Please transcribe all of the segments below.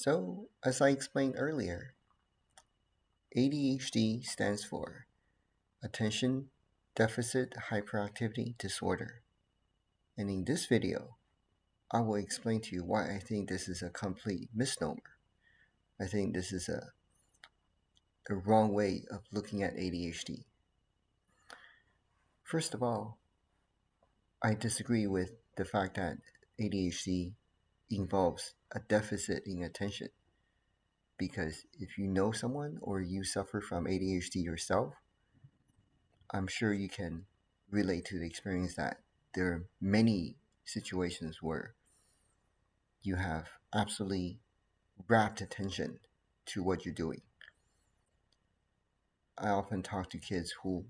So, as I explained earlier, ADHD stands for Attention Deficit Hyperactivity Disorder. And in this video, I will explain to you why I think this is a complete misnomer. I think this is a wrong way of looking at ADHD. First of all, I disagree with the fact that ADHD involves a deficit in attention. Because if you know someone or you suffer from ADHD yourself, I'm sure you can relate to the experience that there are many situations where you have absolutely rapt attention to what you're doing. I often talk to kids who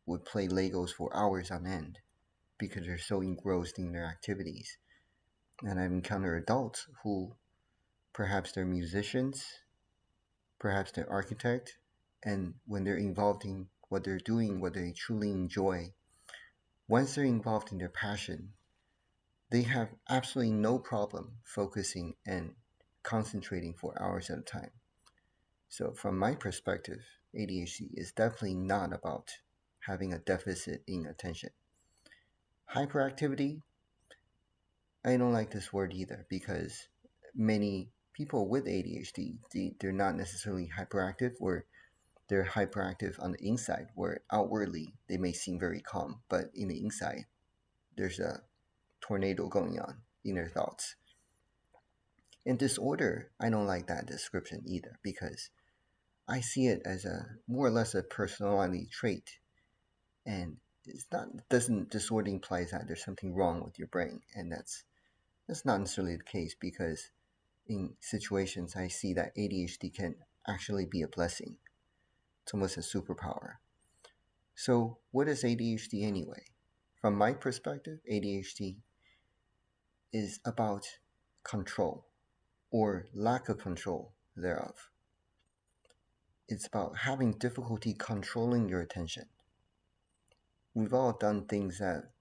would play Legos for hours on end because they're so engrossed in their activities. And I've encountered adults who perhaps they're musicians, perhaps they're architect, and when they're involved in what they're doing, what they truly enjoy, once they're involved in their passion, they have absolutely no problem focusing and concentrating for hours at a time. So, from my perspective, ADHD is definitely not about having a deficit in attention. Hyperactivity, I don't like this word either because many people with ADHD, they're not necessarily hyperactive, or they're hyperactive on the inside, where outwardly they may seem very calm, but in the inside, there's a tornado going on in their thoughts. And disorder, I don't like that description either because I see it as a more or less a personality trait, and it's not doesn't disorder implies that there's something wrong with your brain, and that's not necessarily the case because in situations I see that ADHD can actually be a blessing. It's almost a superpower. So, what is ADHD anyway? From my perspective, ADHD is about control or lack of control thereof. It's about having difficulty controlling your attention. We've all done things that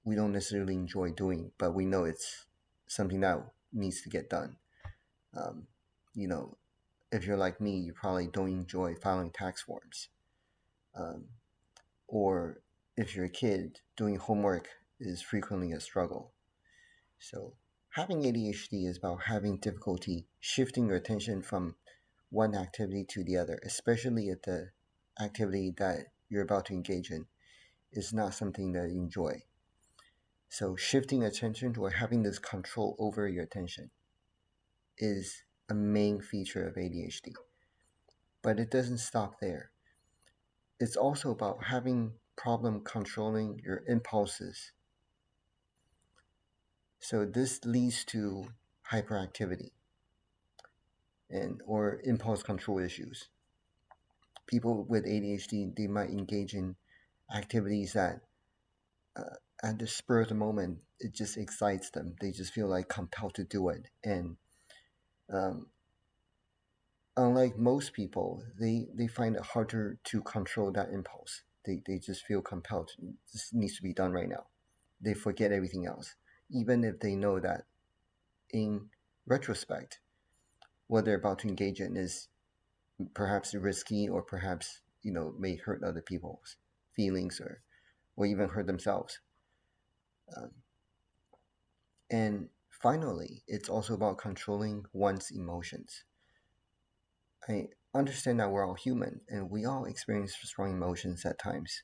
we don't necessarily enjoy doing, but we know it's something that needs to get done. Um, you know, if you're like me, you probably don't enjoy filing tax forms. Um, or if you're a kid, doing homework is frequently a struggle. So, having ADHD is about having difficulty shifting your attention from one activity to the other, especially if the activity that you're about to engage in is not something that you enjoy. So, shifting attention or having this control over your attention is a main feature of ADHD. But it doesn't stop there. It's also about having problem controlling your impulses. So this leads to hyperactivity and or impulse control issues. People with ADHD, they might engage in activities that at the spur of the moment, it just excites them. They just feel like compelled to do it. And um, unlike most people, they find it harder to control that impulse. They just feel compelled. This needs to be done right now. They forget everything else, even if they know that in retrospect, what they're about to engage in is perhaps risky or perhaps may hurt other people's feelings or even hurt themselves. Um, and finally, it's also about controlling one's emotions. I understand that we're all human and we all experience strong emotions at times,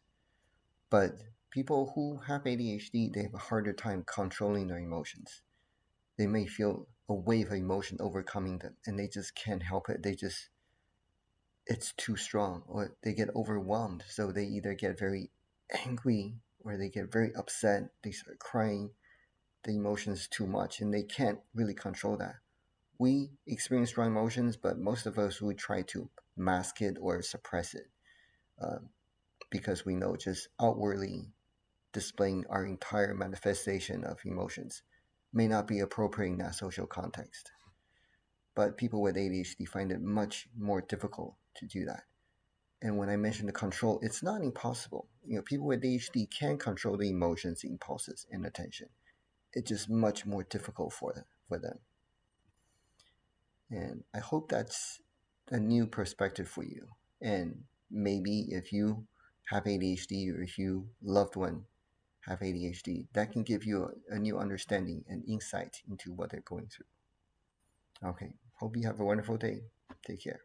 but people who have ADHD, they have a harder time controlling their emotions. They may feel a wave of emotion overcoming them and they just can't help it. It's too strong, or they get overwhelmed, so they either get very angry or they get very upset, they start crying. The emotion is too much and they can't really control that. We experience strong emotions, but most of us would try to mask it or suppress it, um, because we know just outwardly displaying our entire manifestation of emotions may not be appropriate in that social context. But people with ADHD find it much more difficult to do that. And when I mention the control, it's not impossible. People with ADHD can control the emotions, impulses, and attention. It's just much more difficult for them. And I hope that's a new perspective for you. And maybe if you have ADHD or if you loved one have ADHD, that can give you a new understanding and insight into what they're going through. Okay. Hope you have a wonderful day. Take care.